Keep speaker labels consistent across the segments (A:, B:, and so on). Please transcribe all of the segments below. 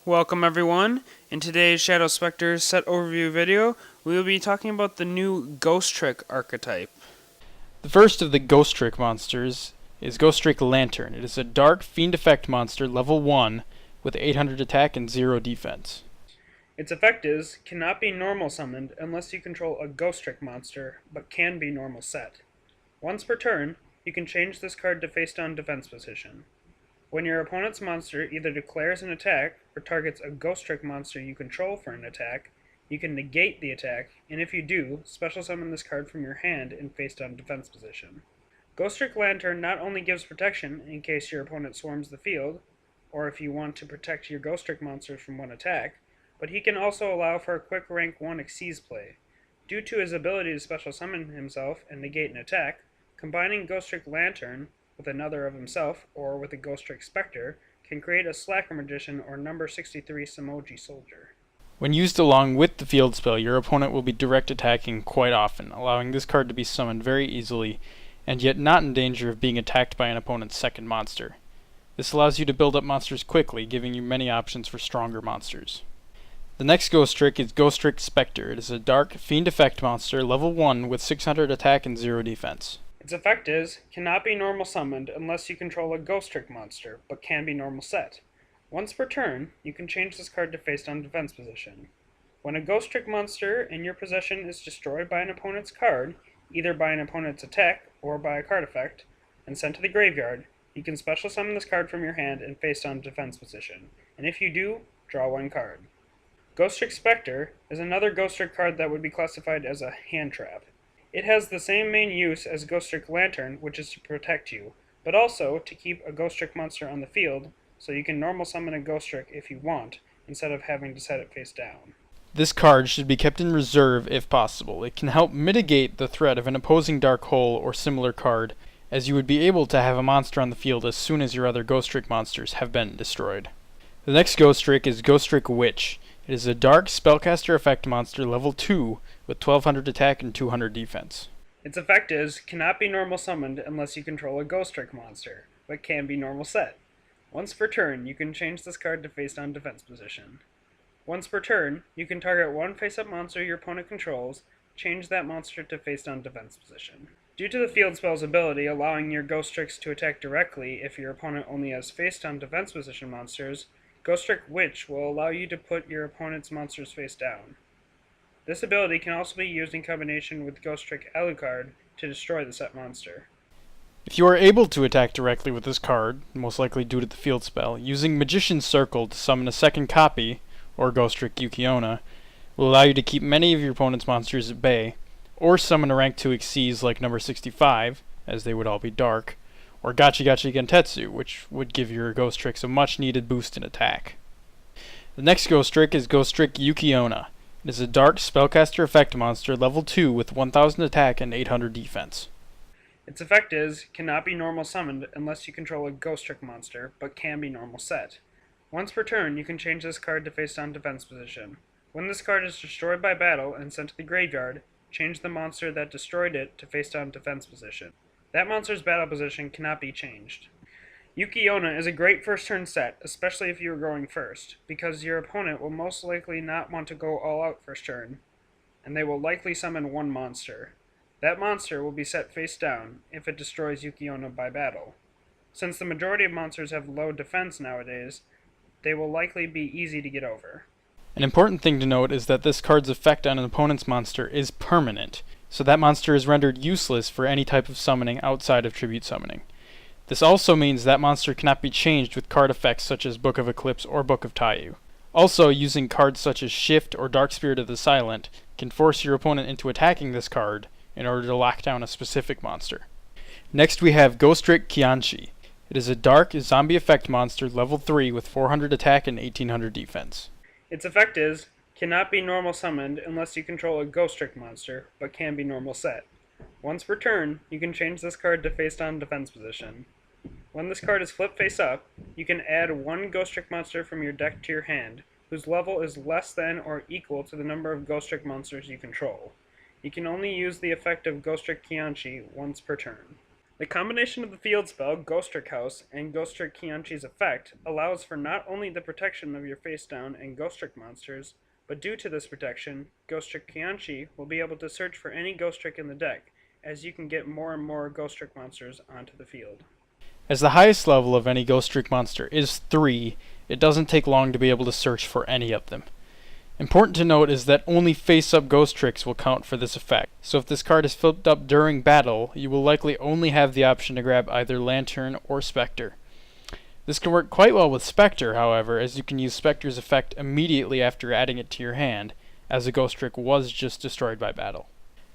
A: Welcome everyone. In today's Shadow Specters set overview video, we will be talking about the new Ghostrick archetype.
B: The first of the Ghostrick monsters is Ghostrick Lantern. It is a dark fiend effect monster level 1 with 800 attack and 0 defense.
A: Its effect is, cannot be normal summoned unless you control a Ghostrick monster, but can be normal set. Once per turn, you can change this card to face down defense position. When your opponent's monster either declares an attack or targets a Ghostrick monster you control for an attack, you can negate the attack, and if you do, special summon this card from your hand in face down defense position. Ghostrick Lantern not only gives protection in case your opponent swarms the field, or if you want to protect your Ghostrick monsters from one attack, but he can also allow for a quick rank 1 Xyz play. Due to his ability to special summon himself and negate an attack, combining Ghostrick Lantern with another of himself, or with a Ghostrick Specter, can create a Slacker Magician or number 63 Samoji Soldier.
B: When used along with the field spell, your opponent will be direct attacking quite often, allowing this card to be summoned very easily, and yet not in danger of being attacked by an opponent's second monster. This allows you to build up monsters quickly, giving you many options for stronger monsters. The next Ghostrick is Ghostrick Specter. It is a dark fiend effect monster, level 1 with 600 attack and 0 defense.
A: Its effect is, cannot be normal summoned unless you control a Ghostrick monster, but can be normal set. Once per turn, you can change this card to face down defense position. When a Ghostrick monster in your possession is destroyed by an opponent's card, either by an opponent's attack or by a card effect, and sent to the graveyard, you can special summon this card from your hand in face down defense position, and if you do, draw one card. Ghostrick Specter is another Ghostrick card that would be classified as a hand trap. It has the same main use as Ghostrick Lantern, which is to protect you, but also to keep a Ghostrick monster on the field, so you can normal summon a Ghostrick if you want, instead of having to set it face down.
B: This card should be kept in reserve if possible. It can help mitigate the threat of an opposing Dark Hole or similar card, as you would be able to have a monster on the field as soon as your other Ghostrick monsters have been destroyed. The next Ghostrick is Ghostrick Witch. It is a dark spellcaster effect monster level 2 with 1200 attack and 200 defense.
A: Its effect is, cannot be normal summoned unless you control a Ghostrick monster, but can be normal set. Once per turn, you can change this card to face down defense position. Once per turn, you can target one face-up monster your opponent controls, change that monster to face down defense position. Due to the field spell's ability allowing your Ghostricks to attack directly if your opponent only has face down defense position monsters, Ghostrick Witch will allow you to put your opponent's monsters face down. This ability can also be used in combination with Ghostrick Alucard to destroy the set monster.
B: If you are able to attack directly with this card, most likely due to the field spell, using Magician's Circle to summon a second copy, or Ghostrick Yuki-onna, will allow you to keep many of your opponent's monsters at bay, or summon a rank 2 Xyz like number 65, as they would all be dark, or Gachi Gachi Gentetsu, which would give your Ghostricks a much needed boost in attack. The next Ghostrick is Ghostrick Yukionna. It is a dark spellcaster effect monster level 2 with 1000 attack and 800 defense.
A: Its effect is, cannot be normal summoned unless you control a Ghostrick monster, but can be normal set. Once per turn, you can change this card to face down defense position. When this card is destroyed by battle and sent to the graveyard, change the monster that destroyed it to face down defense position. That monster's battle position cannot be changed. Yuki-onna is a great first turn set, especially if you are going first, because your opponent will most likely not want to go all out first turn, and they will likely summon one monster. That monster will be set face down if it destroys Yuki-onna by battle. Since the majority of monsters have low defense nowadays, they will likely be easy to get over.
B: An important thing to note is that this card's effect on an opponent's monster is permanent, so that monster is rendered useless for any type of summoning outside of tribute summoning. This also means that monster cannot be changed with card effects such as Book of Eclipse or Book of Taiyu. Also, using cards such as Shift or Dark Spirit of the Silent can force your opponent into attacking this card in order to lock down a specific monster. Next we have Ghostrick Kenki. It is a dark zombie effect monster level 3 with 400 attack and 1800 defense.
A: Its effect is, cannot be normal summoned unless you control a Ghostrick monster, but can be normal set. Once per turn, you can change this card to face down defense position. When this card is flipped face up, you can add one Ghostrick monster from your deck to your hand, whose level is less than or equal to the number of Ghostrick monsters you control. You can only use the effect of Ghostrick Kenki once per turn. The combination of the field spell, Ghostrick House, and Ghostrick Kenki's effect allows for not only the protection of your face down and Ghostrick monsters, but due to this protection, Ghostrick Kenki will be able to search for any Ghostrick in the deck, as you can get more and more Ghostrick monsters onto the field.
B: As the highest level of any Ghostrick monster is 3, it doesn't take long to be able to search for any of them. Important to note is that only face-up Ghostricks will count for this effect, so if this card is flipped up during battle, you will likely only have the option to grab either Lantern or Specter. This can work quite well with Specter, however, as you can use Specter's effect immediately after adding it to your hand, as a Ghostrick was just destroyed by battle.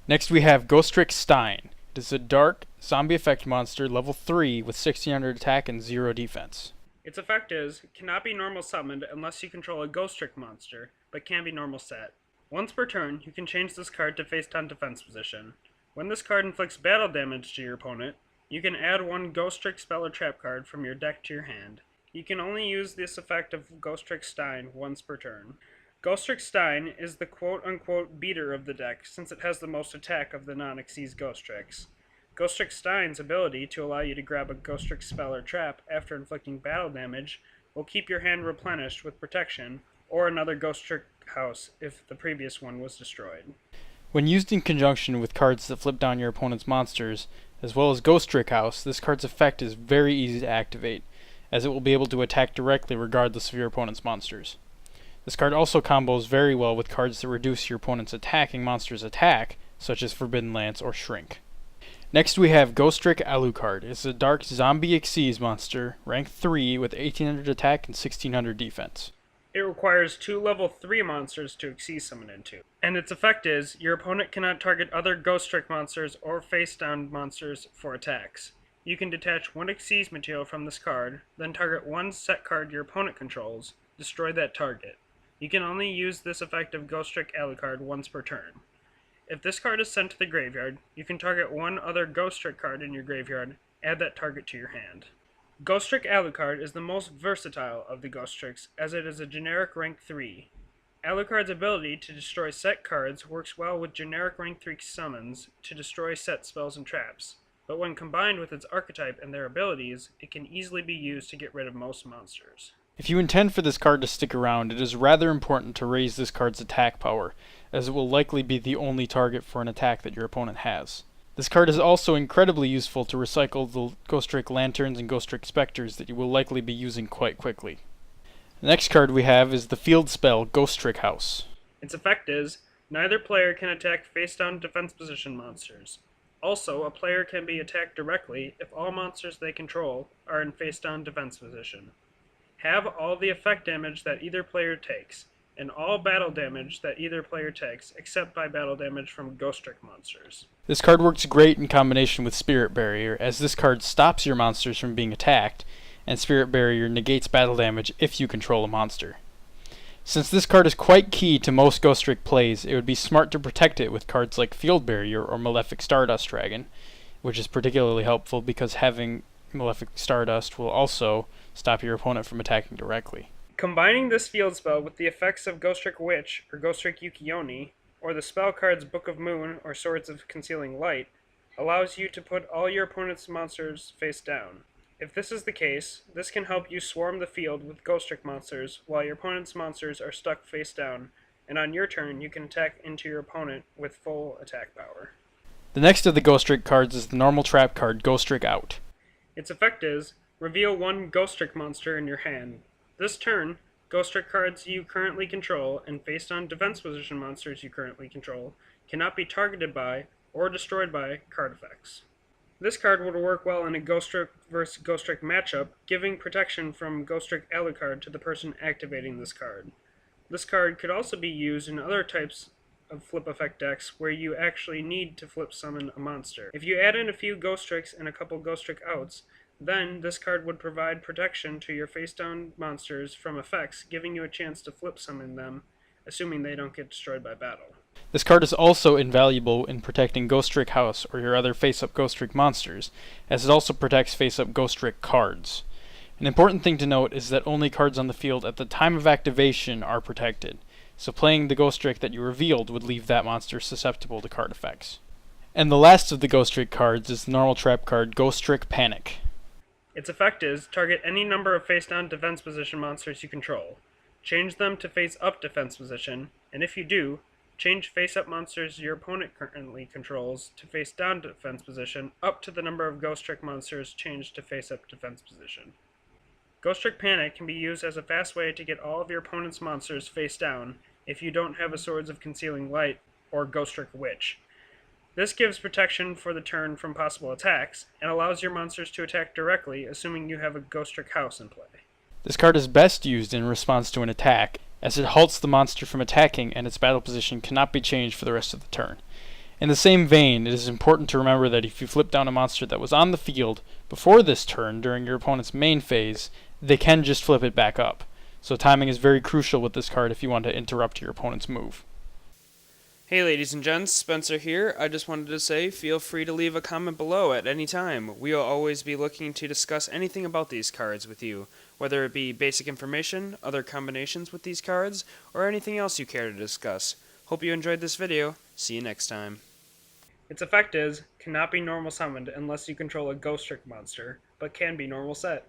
B: Next we have Ghostrick Stein. It is a dark, zombie effect monster, level 3, with 1600 attack and 0 defense.
A: Its effect is, cannot be normal summoned unless you control a Ghostrick monster, but can be normal set. Once per turn, you can change this card to face-down defense position. When this card inflicts battle damage to your opponent, you can add one Ghostrick spell or trap card from your deck to your hand. You can only use this effect of Ghostrick Stein once per turn. Ghostrick Stein is the quote-unquote beater of the deck, since it has the most attack of the non-Xyz Ghostricks. Ghostrick Stein's ability to allow you to grab a Ghostrick spell or trap after inflicting battle damage will keep your hand replenished with protection, or another Ghostrick house if the previous one was destroyed.
B: When used in conjunction with cards that flip down your opponent's monsters, as well as Ghostrick House, this card's effect is very easy to activate, as it will be able to attack directly regardless of your opponent's monsters. This card also combos very well with cards that reduce your opponent's attacking monster's attack, such as Forbidden Lance or Shrink. Next we have Ghostrick Alucard. It's a dark zombie Xyz monster, rank 3 with 1800 attack and 1600 defense.
A: It requires 2 level 3 monsters to Xyz summon into, and its effect is, your opponent cannot target other Ghostrick monsters or face-down monsters for attacks. You can detach 1 Xyz material from this card, then target 1 set card your opponent controls, destroy that target. You can only use this effect of Ghostrick Alucard once per turn. If this card is sent to the graveyard, you can target 1 other Ghostrick card in your graveyard, add that target to your hand. Ghostrick Alucard is the most versatile of the Ghostricks, as it is a generic rank 3. Alucard's ability to destroy set cards works well with generic rank 3 summons to destroy set spells and traps, but when combined with its archetype and their abilities, it can easily be used to get rid of most monsters.
B: If you intend for this card to stick around, it is rather important to raise this card's attack power, as it will likely be the only target for an attack that your opponent has. This card is also incredibly useful to recycle the Ghostrick Lanterns and Ghostrick Specters that you will likely be using quite quickly. The next card we have is the field spell Ghostrick House.
A: Its effect is, neither player can attack face-down defense position monsters. Also, a player can be attacked directly if all monsters they control are in face-down defense position. Have all the effect damage that either player takes, and all battle damage that either player takes, except by battle damage from Ghostrick monsters.
B: This card works great in combination with Spirit Barrier, as this card stops your monsters from being attacked, and Spirit Barrier negates battle damage if you control a monster. Since this card is quite key to most Ghostrick plays, it would be smart to protect it with cards like Field Barrier or Malefic Stardust Dragon, which is particularly helpful because having Malefic Stardust will also stop your opponent from attacking directly.
A: Combining this field spell with the effects of Ghostrick Witch or Ghostrick Yuki-onna, or the spell cards Book of Moon or Swords of Concealing Light, allows you to put all your opponent's monsters face down. If this is the case, this can help you swarm the field with Ghostrick monsters while your opponent's monsters are stuck face down, and on your turn you can attack into your opponent with full attack power.
B: The next of the Ghostrick cards is the normal trap card Ghostrick Out.
A: Its effect is, reveal 1 Ghostrick monster in your hand. This turn, Ghostrick cards you currently control and face-down defense position monsters you currently control cannot be targeted by or destroyed by card effects. This card would work well in a Ghostrick vs. Ghostrick matchup, giving protection from Ghostrick Alucard to the person activating this card. This card could also be used in other types of flip effect decks where you actually need to flip summon a monster. If you add in a few Ghostricks and a couple Ghostrick Outs, then this card would provide protection to your face-down monsters from effects, giving you a chance to flip summon them, assuming they don't get destroyed by battle.
B: This card is also invaluable in protecting Ghostrick House or your other face-up Ghostrick monsters, as it also protects face-up Ghostrick cards. An important thing to note is that only cards on the field at the time of activation are protected, so playing the Ghostrick that you revealed would leave that monster susceptible to card effects. And the last of the Ghostrick cards is the normal trap card, Ghostrick Panic.
A: Its effect is, target any number of face-down defense position monsters you control. Change them to face-up defense position, and if you do, change face-up monsters your opponent currently controls to face-down defense position up to the number of Ghostrick monsters changed to face-up defense position. Ghostrick Panic can be used as a fast way to get all of your opponent's monsters face-down if you don't have a Swords of Concealing Light or Ghostrick Witch. This gives protection for the turn from possible attacks, and allows your monsters to attack directly, assuming you have a Ghostrick house in play.
B: This card is best used in response to an attack, as it halts the monster from attacking and its battle position cannot be changed for the rest of the turn. In the same vein, it is important to remember that if you flip down a monster that was on the field before this turn during your opponent's main phase, they can just flip it back up. So timing is very crucial with this card if you want to interrupt your opponent's move.
A: Hey ladies and gents, Spencer here. I just wanted to say feel free to leave a comment below at any time. We will always be looking to discuss anything about these cards with you, whether it be basic information, other combinations with these cards, or anything else you care to discuss. Hope you enjoyed this video. See you next time. Its effect is, cannot be normal summoned unless you control a Ghostrick monster, but can be normal set.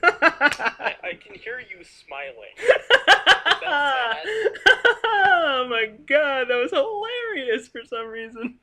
C: I can hear you smiling. Is that sad?
A: Oh my god, that was hilarious for some reason.